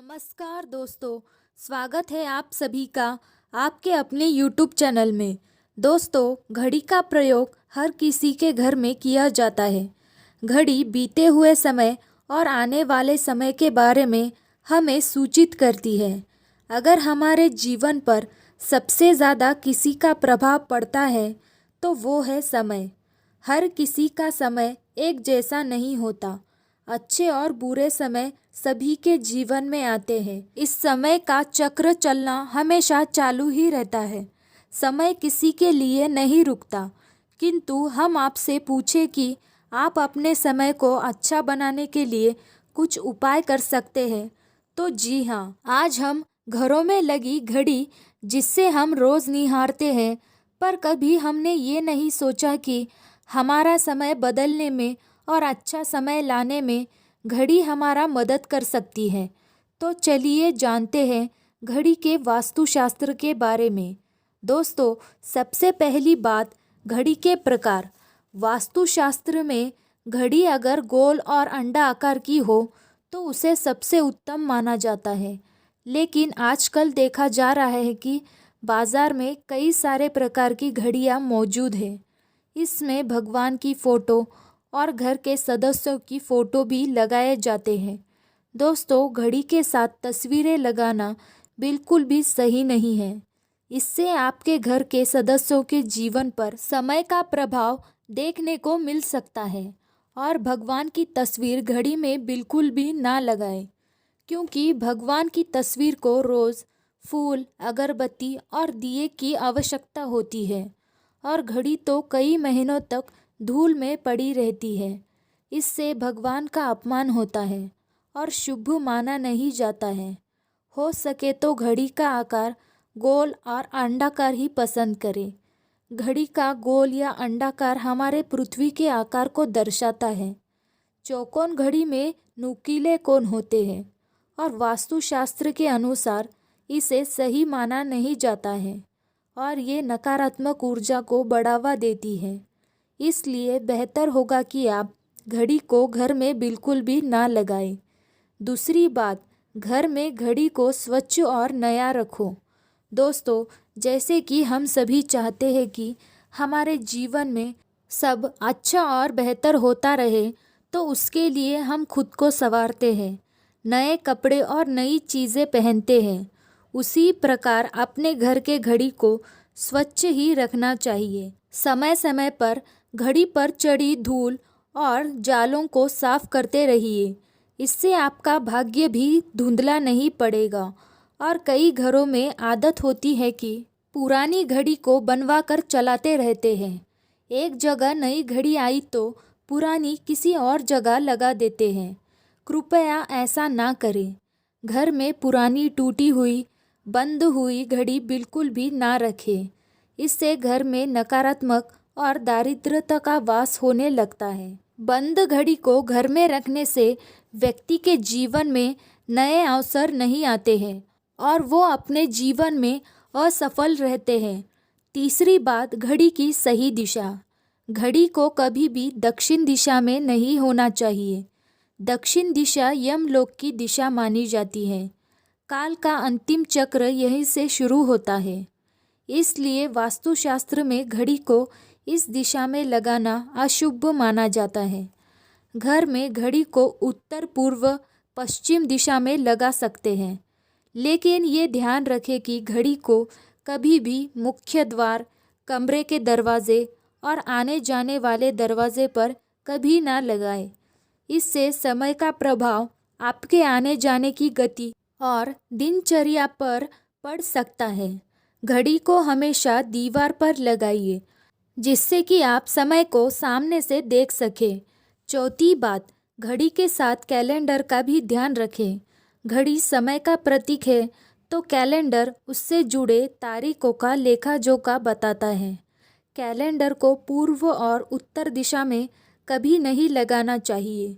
नमस्कार दोस्तों, स्वागत है आप सभी का आपके अपने YouTube चैनल में। दोस्तों, घड़ी का प्रयोग हर किसी के घर में किया जाता है। घड़ी बीते हुए समय और आने वाले समय के बारे में हमें सूचित करती है। अगर हमारे जीवन पर सबसे ज़्यादा किसी का प्रभाव पड़ता है तो वो है समय। हर किसी का समय एक जैसा नहीं होता। अच्छे और बुरे समय सभी के जीवन में आते हैं। इस समय का चक्र चलना हमेशा चालू ही रहता है। समय किसी के लिए नहीं रुकता। किंतु हम आपसे पूछे कि आप अपने समय को अच्छा बनाने के लिए कुछ उपाय कर सकते हैं, तो जी हाँ, आज हम घरों में लगी घड़ी जिससे हम रोज़ निहारते हैं, पर कभी हमने ये नहीं सोचा कि हमारा समय बदलने में और अच्छा समय लाने में घड़ी हमारा मदद कर सकती है। तो चलिए जानते हैं घड़ी के वास्तुशास्त्र के बारे में। दोस्तों, सबसे पहली बात, घड़ी के प्रकार। वास्तुशास्त्र में घड़ी अगर गोल और अंडा आकार की हो तो उसे सबसे उत्तम माना जाता है। लेकिन आजकल देखा जा रहा है कि बाज़ार में कई सारे प्रकार की घड़ियाँ मौजूद है। इसमें भगवान की फ़ोटो और घर के सदस्यों की फ़ोटो भी लगाए जाते हैं। दोस्तों, घड़ी के साथ तस्वीरें लगाना बिल्कुल भी सही नहीं है। इससे आपके घर के सदस्यों के जीवन पर समय का प्रभाव देखने को मिल सकता है। और भगवान की तस्वीर घड़ी में बिल्कुल भी ना लगाएं, क्योंकि भगवान की तस्वीर को रोज़ फूल, अगरबत्ती और दिए की आवश्यकता होती है, और घड़ी तो कई महीनों तक धूल में पड़ी रहती है। इससे भगवान का अपमान होता है और शुभ माना नहीं जाता है। हो सके तो घड़ी का आकार गोल और अंडाकार ही पसंद करें। घड़ी का गोल या अंडाकार हमारे पृथ्वी के आकार को दर्शाता है। चौकोन घड़ी में नुकीले कोण होते हैं और वास्तुशास्त्र के अनुसार इसे सही माना नहीं जाता है और ये नकारात्मक ऊर्जा को बढ़ावा देती है। इसलिए बेहतर होगा कि आप घड़ी को घर में बिल्कुल भी ना लगाएं। दूसरी बात, घर में घड़ी को स्वच्छ और नया रखो। दोस्तों, जैसे कि हम सभी चाहते हैं कि हमारे जीवन में सब अच्छा और बेहतर होता रहे, तो उसके लिए हम खुद को संवारते हैं, नए कपड़े और नई चीज़ें पहनते हैं। उसी प्रकार अपने घर के घड़ी को स्वच्छ ही रखना चाहिए। समय समय पर घड़ी पर चढ़ी धूल और जालों को साफ करते रहिए। इससे आपका भाग्य भी धुंधला नहीं पड़ेगा। और कई घरों में आदत होती है कि पुरानी घड़ी को बनवा कर चलाते रहते हैं। एक जगह नई घड़ी आई तो पुरानी किसी और जगह लगा देते हैं। कृपया ऐसा ना करें। घर में पुरानी टूटी हुई, बंद हुई घड़ी बिल्कुल भी ना रखें। इससे घर में नकारात्मक और दारिद्रता का वास होने लगता है। बंद घड़ी को घर में रखने से व्यक्ति के जीवन में नए अवसर नहीं आते हैं और वो अपने जीवन में असफल रहते हैं। तीसरी बात, घड़ी की सही दिशा। घड़ी को कभी भी दक्षिण दिशा में नहीं होना चाहिए। दक्षिण दिशा यमलोक की दिशा मानी जाती है। काल का अंतिम चक्र यहीं से शुरू होता है। इसलिए वास्तुशास्त्र में घड़ी को इस दिशा में लगाना अशुभ माना जाता है। घर में घड़ी को उत्तर, पूर्व, पश्चिम दिशा में लगा सकते हैं, लेकिन ये ध्यान रखें कि घड़ी को कभी भी मुख्य द्वार, कमरे के दरवाजे और आने जाने वाले दरवाजे पर कभी ना लगाएं। इससे समय का प्रभाव आपके आने जाने की गति और दिनचर्या पर पड़ सकता है। घड़ी को हमेशा दीवार पर लगाइए, जिससे कि आप समय को सामने से देख सकें। चौथी बात, घड़ी के साथ कैलेंडर का भी ध्यान रखें। घड़ी समय का प्रतीक है, तो कैलेंडर उससे जुड़े तारीखों का लेखा जोखा बताता है। कैलेंडर को पूर्व और उत्तर दिशा में कभी नहीं लगाना चाहिए।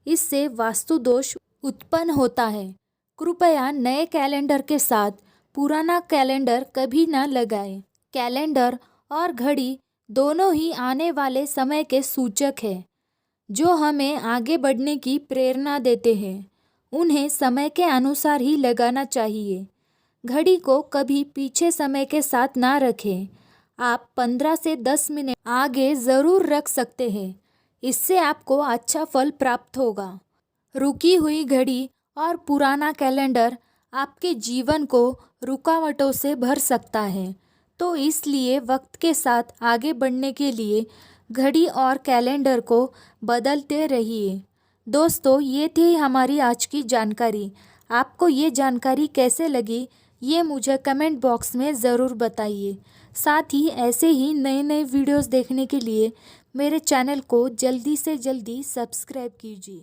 इससे वास्तु दोष उत्पन्न होता है। कृपया नए कैलेंडर के साथ पुराना कैलेंडर कभी ना लगाएं। कैलेंडर और घड़ी दोनों ही आने वाले समय के सूचक हैं, जो हमें आगे बढ़ने की प्रेरणा देते हैं। उन्हें समय के अनुसार ही लगाना चाहिए। घड़ी को कभी पीछे समय के साथ ना रखें। आप 15 से 10 मिनट आगे ज़रूर रख सकते हैं। इससे आपको अच्छा फल प्राप्त होगा। रुकी हुई घड़ी और पुराना कैलेंडर आपके जीवन को रुकावटों से भर सकता है। तो इसलिए वक्त के साथ आगे बढ़ने के लिए घड़ी और कैलेंडर को बदलते रहिए। दोस्तों, ये थी हमारी आज की जानकारी। आपको ये जानकारी कैसे लगी, ये मुझे कमेंट बॉक्स में ज़रूर बताइए। साथ ही ऐसे ही नए नए वीडियोस देखने के लिए मेरे चैनल को जल्दी से जल्दी सब्सक्राइब कीजिए।